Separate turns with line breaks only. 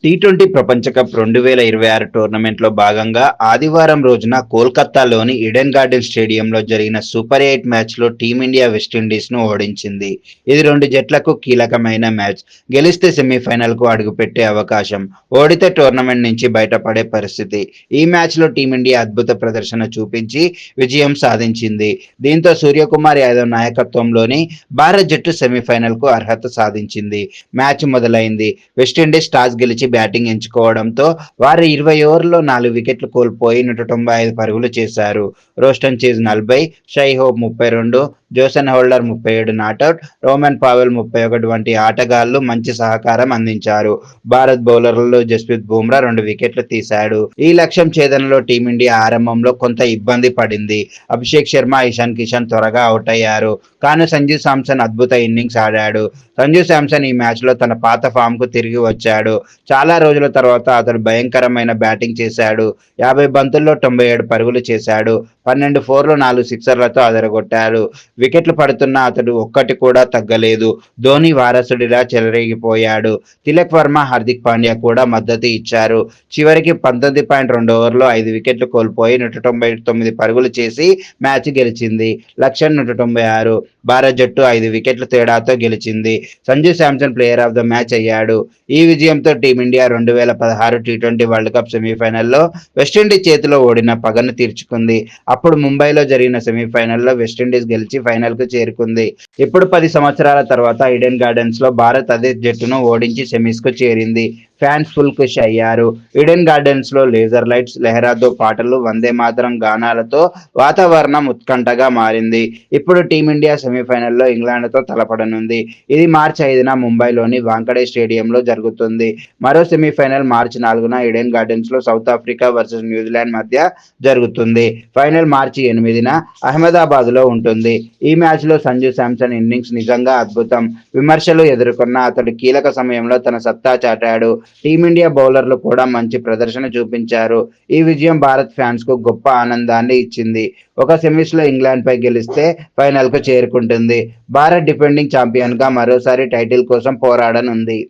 T20 ప్రపంచ cup 2026 టోర్నమెంట్లో భాగంగా ఆదివారం రోజున కోల్కతాలోని ఈడెన్ గార్డెన్స్ స్టేడియంలో జరిగిన సూపర్ 8 మ్యాచ్లో టీమిండియా వెస్టిండీస్ను ఓడించింది. ఇది రెండు జట్లకు కీలకమైన మ్యాచ్. గెలిస్తే సెమీఫైనల్కు అడుగుపెట్టే అవకాశం, ఓడితే టోర్నమెంట్ నుంచి బయటపడే పరిస్థితి. ఈ మ్యాచ్లో టీమిండియా అద్భుత ప్రదర్శన చూపించి విజయం సాధించింది. దీంతో సూర్యకుమార్ యాదవ్ నాయకత్వంలోని భారత్ జట్టు సెమీఫైనల్కు అర్హత సాధించింది. మ్యాచ్ మొదలైంది. వెస్టిండీస్ టాస్ గెలిచి బ్యాటింగ్ ఎంచుకోవడంతో వారు 20 ఓవర్లలో 4 వికెట్లు కోల్పోయి 195 పరుగులు చేశారు. Roston Chase 40, Shai Hope 32, Jason Holder 37 not out, Rovman Powell 31 వంటి ఆటగాళ్లు మంచి సహకారం అందించారు. భారత్ బౌలర్లలో జస్ప్రీత్ బుమ్రా 2 వికెట్లు తీశాడు. ఈ లక్ష్యం ఛేదనలో టీమిండియా ఆరంభంలో కొంత ఇబ్బంది పడింది. అభిషేక్ శర్మ, ఇషాన్ కిషన్ త్వరగా అవుట్ అయ్యారు. కానీ సంజు శాంసన్ అద్భుత ఇన్నింగ్స్ ఆడాడు. సంజు శాంసన్ ఈ మ్యాచ్లో తన పాత ఫామ్కు తిరిగి వచ్చాడు. చాలా రోజుల తర్వాత అతడు భయంకరమైన బ్యాటింగ్ చేశాడు. 50 బంతుల్లో 97 పరుగులు చేశాడు. 12 ఫోర్లు, 4 సిక్సర్లతో అదరగొట్టాడు. వికెట్లు పడుతున్న అతడు ఒక్కటి కూడా తగ్గలేదు. ధోని వారసుడిలా చెలరేగిపోయాడు. తిలక్ వర్మ, హార్దిక్ పాండ్యా కూడా మద్దతు ఇచ్చారు. చివరికి 19.2 ఓవర్లో 5 వికెట్లు కోల్పోయి 199 పరుగులు చేసి మ్యాచ్ గెలిచింది. లక్ష్యం 196. భారత్ జట్టు 5 వికెట్ల తేడాతో గెలిచింది. Sanju Samson player of the match అయ్యాడు. ఈ విజయంతో టీమిండియా 2016 టీ20 వరల్డ్ కప్ సెమీఫైనల్లో వెస్టిండీస్ చేతిలో ఓడిన పగను తీర్చుకుంది. అప్పుడు ముంబైలో జరిగిన సెమీఫైనల్లో వెస్టిండీస్ గెలిచి ఫైనల్కు చేరుకుంది. ఇప్పుడు 10 సంవత్సరాల తర్వాత ఈడెన్ గార్డెన్స్లో భారత్ అదే జట్టును ఓడించి సెమీస్కు చేరింది. ఫ్యాన్స్ ఫుల్ ఖుషి అయ్యారు. ఈడెన్ గార్డెన్స్లో లేజర్ లైట్స్, లెహరాతో పాటలు, వందే మాతరం గానాలతో వాతావరణం ఉత్కంఠగా మారింది. ఇప్పుడు టీమిండియా సెమీఫైనల్లో ఇంగ్లాండ్తో తలపడనుంది. ఇది మార్చి 5న ముంబైలోని వాంఖడే స్టేడియంలో జరుగుతుంది. మరో సెమీఫైనల్ మార్చి 4న ఈడెన్ గార్డెన్స్లో సౌత్ ఆఫ్రికా వర్సెస్ న్యూజిలాండ్ మధ్య జరుగుతుంది. ఫైనల్ మార్చి 8న అహ్మదాబాద్లో ఉంటుంది. ఈ మ్యాచ్లో సంజు శాంసన్ ఇన్నింగ్స్ నిజంగా అద్భుతం. విమర్శలు ఎదుర్కొన్న అతడు కీలక సమయంలో తన సత్తా చాటాడు. టీమిండియా బౌలర్లు కూడా మంచి ప్రదర్శన చూపించారు. ఈ విజయం భారత్ ఫ్యాన్స్కు గొప్ప ఆనందాన్ని ఇచ్చింది. ఒక సెమీస్లో ఇంగ్లాండ్పై గెలిస్తే ఫైనల్కు చేరుకుంటుంది. భారత్ డిఫెండింగ్ ఛాంపియన్గా మరోసారి టైటిల్ కోసం పోరాడనుంది.